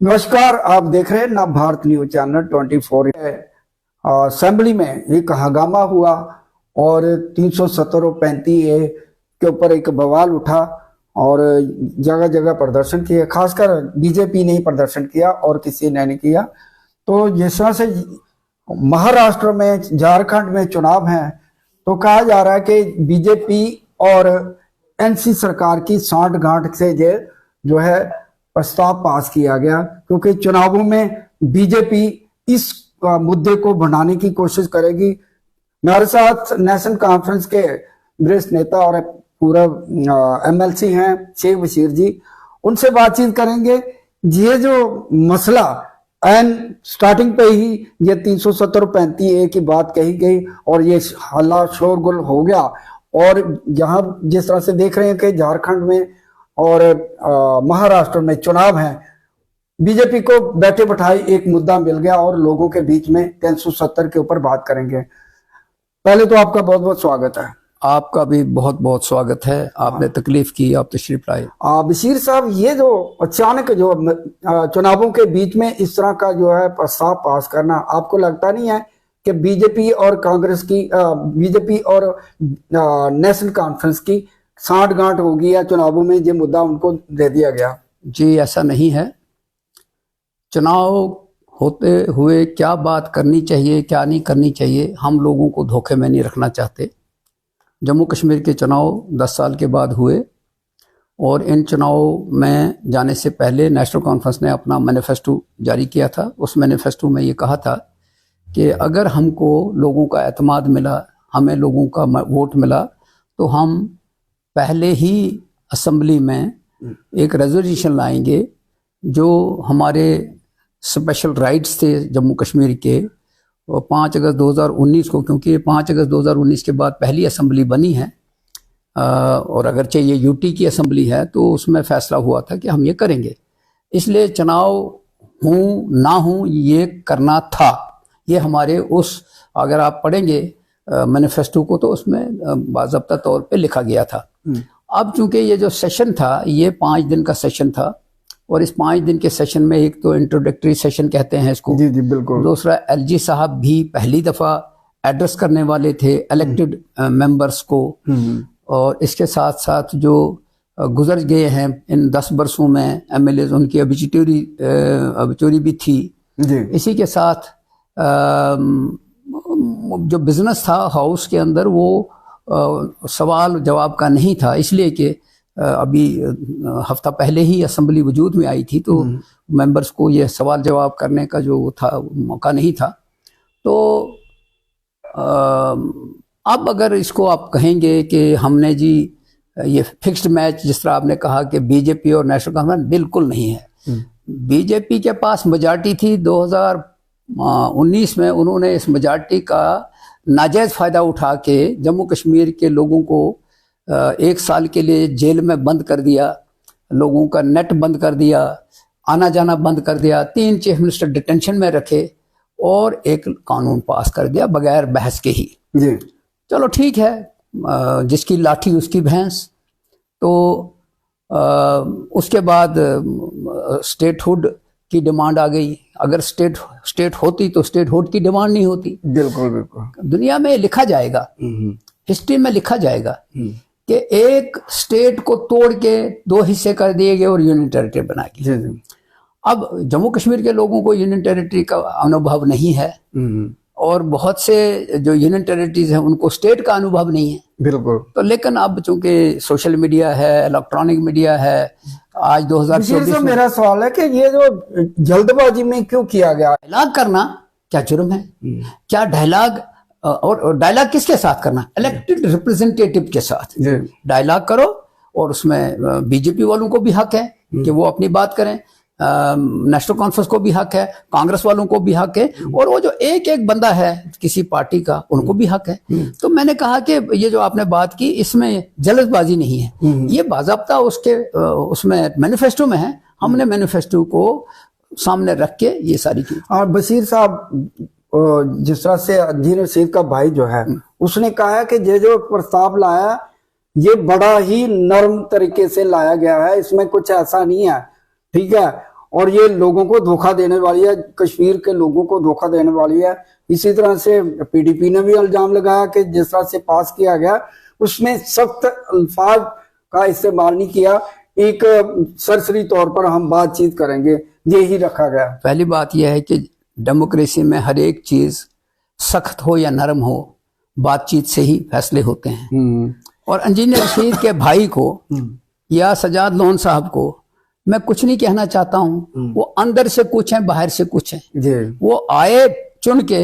नमस्कार, आप देख रहे हैं नव भारत न्यूज चैनल 24। असेंबली में एक हंगामा हुआ और 370 और 35A के ऊपर एक बवाल उठा और जगह जगह प्रदर्शन किया। खासकर बीजेपी ने ही प्रदर्शन किया और किसी ने नहीं किया। तो जिस तरह से महाराष्ट्र में, झारखंड में चुनाव हैं, तो कहा जा रहा है कि बीजेपी और एनसी सरकार की सांठ-गांठ से जो है प्रस्ताव पास किया गया, क्योंकि चुनावों में बीजेपी इस मुद्दे को बढ़ाने की कोशिश करेगी। मेरे साथ नेशनल कॉन्फ्रेंस के वरिष्ठ नेता और पूर्व एमएलसी हैं शेख बशीर जी, उनसे बातचीत करेंगे। ये जो मसला एन स्टार्टिंग पे ही ये 370 और 35A की बात कही गई और ये हल्ला शोरगुल हो गया, और यहाँ जिस तरह से देख रहे हैं कि झारखंड में और महाराष्ट्र में चुनाव हैं, बीजेपी को बैठे बैठाए एक मुद्दा मिल गया और लोगों के बीच में 370 के ऊपर बात करेंगे। पहले तो आपका बहुत बहुत स्वागत है। आपका भी बहुत बहुत स्वागत है। आपने तकलीफ की, आप तशरीफ लाए। बशीर साहब, ये जो अचानक जो चुनावों के बीच में इस तरह का जो है प्रस्ताव पास करना, आपको लगता नहीं है कि बीजेपी और कांग्रेस की, बीजेपी और नेशनल कॉन्फ्रेंस की सांठ-गांठ होगी या चुनावों में ये मुद्दा उनको दे दिया गया? जी, ऐसा नहीं है। चुनाव होते हुए क्या बात करनी चाहिए, क्या नहीं करनी चाहिए, हम लोगों को धोखे में नहीं रखना चाहते। जम्मू कश्मीर के चुनाव 10 साल के बाद हुए और इन चुनाव में जाने से पहले नेशनल कॉन्फ्रेंस ने अपना मैनिफेस्टो जारी किया था। उस मैनिफेस्टो में ये कहा था कि अगर हमको लोगों का एतमाद मिला, हमें लोगों का वोट मिला, तो हम पहले ही असेंबली में एक रेजोल्यूशन लाएंगे जो हमारे स्पेशल राइट्स थे जम्मू कश्मीर के, 5 अगस्त 2019 को, क्योंकि 5 अगस्त 2019 के बाद पहली असेंबली बनी है और अगरचे ये यूटी की असेंबली है, तो उसमें फैसला हुआ था कि हम ये करेंगे। इसलिए चुनाव हूँ ना हूँ ये करना था। ये हमारे उस, अगर आप पढ़ेंगे मैनिफेस्टो को, तो उसमें बाज़ाब्ता तौर पे लिखा गया था। अब चूंकि ये जो सेशन था ये 5 दिन का सेशन था और इस 5 दिन के सेशन में एक तो इंट्रोडक्टरी सेशन कहते हैं इसको, जी बिल्कुल। दूसरा एलजी साहब भी पहली दफा एड्रेस करने वाले थे इलेक्टेड मेंबर्स को, और इसके साथ साथ जो गुजर गए हैं इन 10 वर्षों में एमएलए, उनकी अबिचोरी भी थी जी। इसी के साथ जो बिजनेस था हाउस के अंदर वो सवाल जवाब का नहीं था, इसलिए कि अभी हफ्ता पहले ही असेंबली वजूद में आई थी, तो मेंबर्स को ये सवाल जवाब करने का जो था मौका नहीं था। तो अब अगर इसको आप कहेंगे कि हमने जी ये फिक्स्ड मैच, जिस तरह आपने कहा कि बीजेपी और नेशनल कॉन्फ्रेंस, बिल्कुल नहीं है। बीजेपी के पास मेजॉरिटी थी 2019 में, उन्होंने इस मेजॉरिटी का नाजायज फायदा उठा के जम्मू कश्मीर के लोगों को 1 साल के लिए जेल में बंद कर दिया, लोगों का नेट बंद कर दिया, आना जाना बंद कर दिया, 3 चीफ मिनिस्टर डिटेंशन में रखे और एक कानून पास कर दिया बगैर बहस के ही जी। चलो ठीक है, जिसकी लाठी उसकी भैंस। तो उसके बाद स्टेटहुड की डिमांड आ गई। अगर स्टेट होती तो स्टेटहुड की डिमांड नहीं होती। बिल्कुल बिल्कुल। दुनिया में लिखा जाएगा, हिस्ट्री में लिखा जाएगा कि एक स्टेट को तोड़ के 2 हिस्से कर दिए गए और यूनियन टेरिटरी बना के। अब जम्मू कश्मीर के लोगों को यूनियन टेरिटरी का अनुभव नहीं है और बहुत से जो यूनियन टेरिटरीज हैं उनको स्टेट का अनुभव नहीं है। बिल्कुल। तो लेकिन अब चूंकि सोशल मीडिया है, इलेक्ट्रॉनिक मीडिया है, आज 2024 में मेरा सवाल है कि ये जो जल्दबाजी में क्यों किया गया? डायलॉग करना क्या जुर्म है? क्या डायलॉग, और डायलॉग किसके साथ करना? इलेक्टेड रिप्रेजेंटेटिव के साथ डायलॉग करो, और उसमें बीजेपी वालों को भी हक है कि वो अपनी बात करें, नेशनल कॉन्फ्रेंस को भी हक है, कांग्रेस वालों को भी हक है, और वो जो एक एक बंदा है किसी पार्टी का उनको भी हक है। तो मैंने कहा कि ये जो आपने बात की इसमें जल्दबाजी नहीं है, ये बाज़ाब्ता उसमें मैनिफेस्टो में है। हमने मैनिफेस्टो को सामने रख के ये सारी चीज। और बशीर साहब, जिस तरह से अजीर रशीद का भाई जो है उसने कहा है कि ये जो प्रस्ताव लाया ये बड़ा ही नर्म तरीके से लाया गया है, इसमें कुछ ऐसा नहीं है, ठीक है। और ये लोगों को धोखा देने वाली है, कश्मीर के लोगों को धोखा देने वाली है। इसी तरह से पीडीपी ने भी इल्जाम लगाया कि जिस तरह से पास किया गया उसमें सख्त अल्फाज का इस्तेमाल नहीं किया, एक सरसरी तौर पर हम बातचीत करेंगे, यही रखा गया। पहली बात यह है कि डेमोक्रेसी में हर एक चीज सख्त हो या नरम हो, बातचीत से ही फैसले होते हैं। और इंजीनियर रशीद के भाई को या सजाद लोन साहब को मैं कुछ नहीं कहना चाहता हूं, वो अंदर से कुछ है बाहर से कुछ है। वो आए चुन के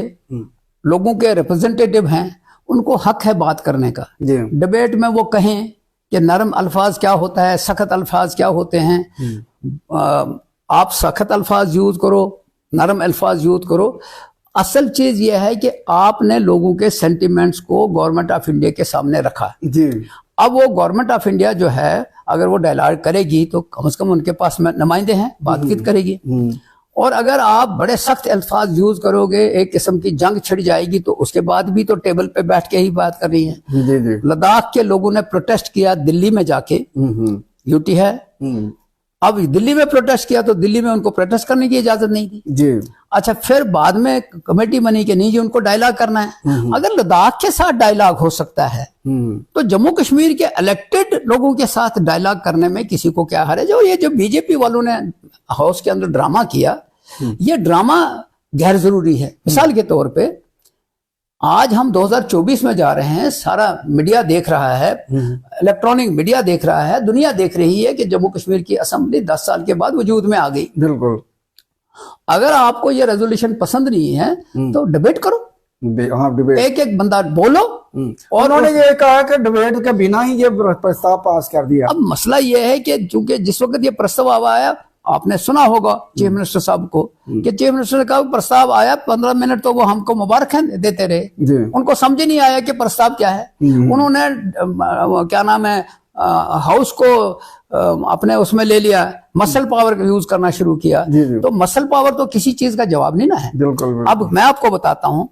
लोगों के रिप्रेजेंटेटिव हैं, उनको हक है बात करने का। डिबेट में वो कहें कि नरम अल्फाज क्या होता है, सख्त अल्फाज क्या होते हैं। आप सख्त अल्फाज यूज करो, नरम अल्फाज यूज करो। असल चीज यह है कि आपने लोगों के सेंटिमेंट्स को गवर्नमेंट ऑफ इंडिया के सामने रखा जी। अब वो गवर्नमेंट ऑफ इंडिया जो है अगर वो डायलॉग करेगी तो कम से कम उनके पास नुमाइंदे हैं, बातचीत करेगी। और अगर आप बड़े सख्त अल्फाज यूज करोगे, एक किस्म की जंग छिड़ जाएगी, तो उसके बाद भी तो टेबल पे बैठ के ही बात कर रही है। लद्दाख के लोगों ने प्रोटेस्ट किया दिल्ली में जाके, यूटी है। अब दिल्ली में प्रोटेस्ट किया तो दिल्ली में उनको प्रोटेस्ट करने की इजाजत नहीं दी जी। अच्छा, फिर बाद में कमेटी बनी कि नहीं जी उनको डायलॉग करना है। अगर लद्दाख के साथ डायलॉग हो सकता है तो जम्मू कश्मीर के इलेक्टेड लोगों के साथ डायलॉग करने में किसी को क्या हर्ज है। ये जो बीजेपी वालों ने हाउस के अंदर ड्रामा किया, ये ड्रामा गैर जरूरी है। मिसाल के तौर पे आज हम 2024 में जा रहे हैं, सारा मीडिया देख रहा है, इलेक्ट्रॉनिक मीडिया देख रहा है, दुनिया देख रही है कि जम्मू कश्मीर की असेंबली 10 साल के बाद वजूद में आ गई। बिल्कुल। अगर आपको ये रेजोल्यूशन पसंद नहीं है तो डिबेट करो। हाँ, डिबेट, एक एक बंदा बोलो। और उन्होंने ये कहा कि डिबेट के बिना ही ये प्रस्ताव पास कर दिया। अब मसला ये है कि चूंकि जिस वक्त ये प्रस्ताव आया, आपने सुना होगा चीफ मिनिस्टर साहब को कि चीफ मिनिस्टर का प्रस्ताव आया, 15 मिनट तो वो हमको मुबारक देते रहे। उनको समझ ही नहीं आया कि प्रस्ताव क्या है। उन्होंने क्या नाम है, हाउस को अपने उसमें ले लिया, मसल पावर का यूज करना शुरू किया। तो मसल पावर तो किसी चीज का जवाब नहीं ना है। बिल्कुल। अब मैं आपको बताता हूं,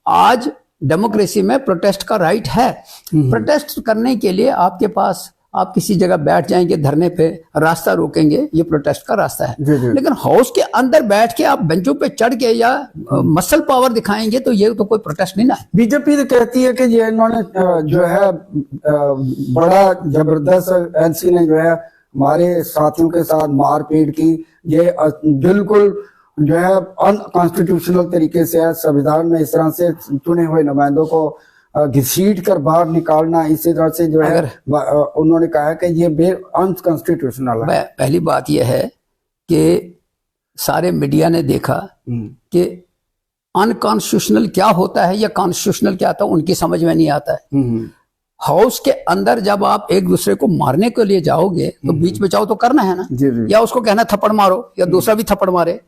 आज डेमोक्रेसी में प्रोटेस्ट का राइट है। प्रोटेस्ट करने के लिए आपके पास, आप किसी जगह बैठ जाएंगे धरने पे, रास्ता रोकेंगे, ये प्रोटेस्ट का रास्ता है। लेकिन हाउस के अंदर बैठ के आप बेंचों पे चढ़ के या मसल पावर दिखाएंगे तो ये तो कोई प्रोटेस्ट नहीं ना है। बीजेपी तो कहती है कि ये इन्होंने जो है बड़ा जबरदस्त एनसी ने जो है हमारे साथियों के साथ मारपीट की, ये बिल्कुल जो है अनकॉन्स्टिट्यूशनल तरीके से है। संविधान में इस तरह से चुने हुए नुमाइंदों को घसीट कर बाहर निकालना, इसी तरह से जो है उन्होंने कहा कि ये अनकॉन्स्टिट्यूशनल है। पहली बात यह है कि सारे मीडिया ने देखा कि अनकॉन्स्टिट्यूशनल क्या होता है या कॉन्स्टिट्यूशनल क्या होता है, उनकी समझ में नहीं आता है। हाउस के अंदर जब आप एक दूसरे को मारने के लिए जाओगे तो बीच बचाव तो करना है ना, या उसको कहना थप्पड़ मारो या दूसरा भी थप्पड़ मारे।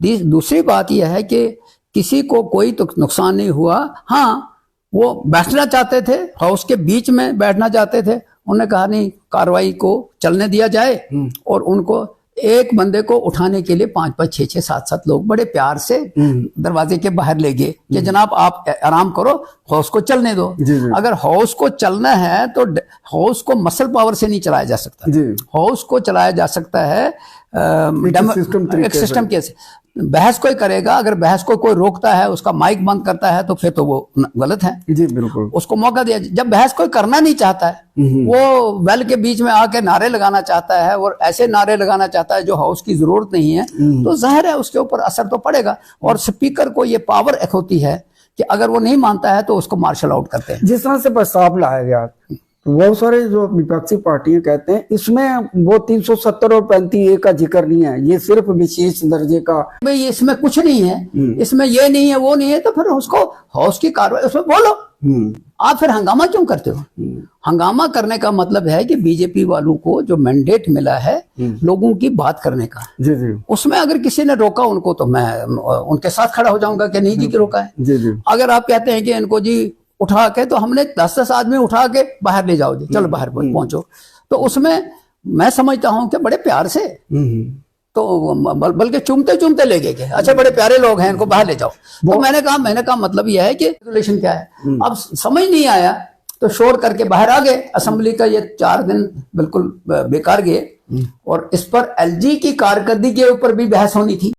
दूसरी बात यह है कि किसी को कोई तो नुकसान नहीं हुआ। हाँ, वो बैठना चाहते थे, हाउस के बीच में बैठना चाहते थे, उन्होंने कहा नहीं, कार्रवाई को चलने दिया जाए। और उनको एक बंदे को उठाने के लिए 5-5, 6-6, 7-7 लोग बड़े प्यार से दरवाजे के बाहर ले गए कि जनाब आप आराम करो, हाउस को चलने दो। अगर हाउस को चलना है तो हाउस को मसल पावर से नहीं चलाया जा सकता। हाउस को चलाया जा सकता है एक सिस्टम के। बहस कोई करेगा, अगर बहस को कोई रोकता है, उसका माइक बंद करता है, तो फिर तो वो गलत है। जी बिल्कुल। उसको मौका दिया। जब बहस कोई करना नहीं चाहता है, वो वेल के बीच में आके नारे लगाना चाहता है और ऐसे नारे लगाना चाहता है जो हाउस की जरूरत नहीं है, तो जाहिर है उसके ऊपर असर तो पड़ेगा। और स्पीकर को ये पावर एक होती है कि अगर वो नहीं मानता है तो उसको मार्शल आउट करते हैं। जिस तरह से प्रस्ताव लाया गया, बहुत सारे जो विपक्षी पार्टियां कहते हैं इसमें वो 370 और 35A का जिक्र नहीं है, ये सिर्फ विशेष दर्जे का। भाई इसमें कुछ नहीं है, इसमें ये नहीं है वो नहीं है, तो फिर उसको हाउस की कार्रवाई उसमें बोलो। आप फिर हंगामा क्यों करते हो? हंगामा करने का मतलब है कि बीजेपी वालों को जो मैंडेट मिला है लोगों की बात करने का, उसमें अगर किसी ने रोका उनको तो मैं उनके साथ खड़ा हो जाऊंगा कि नहीं जी की रोका है। अगर आप कहते हैं कि इनको जी उठा के, तो हमने 10-10 आदमी उठा के बाहर ले जाओ जी, चलो बाहर पहुंचो, तो उसमें मैं समझता हूं कि बड़े प्यार से, तो बल्कि चूमते चूमते ले गए, अच्छा बड़े प्यारे लोग हैं, इनको बाहर ले जाओ। तो मैंने कहा मतलब यह है कि रेगुलेशन क्या है। अब समझ नहीं आया तो शोर करके बाहर आ गए। असेंबली का ये 4 दिन बिल्कुल बेकार गए और इस पर एलजी की कारकर्दगी के ऊपर भी बहस होनी थी।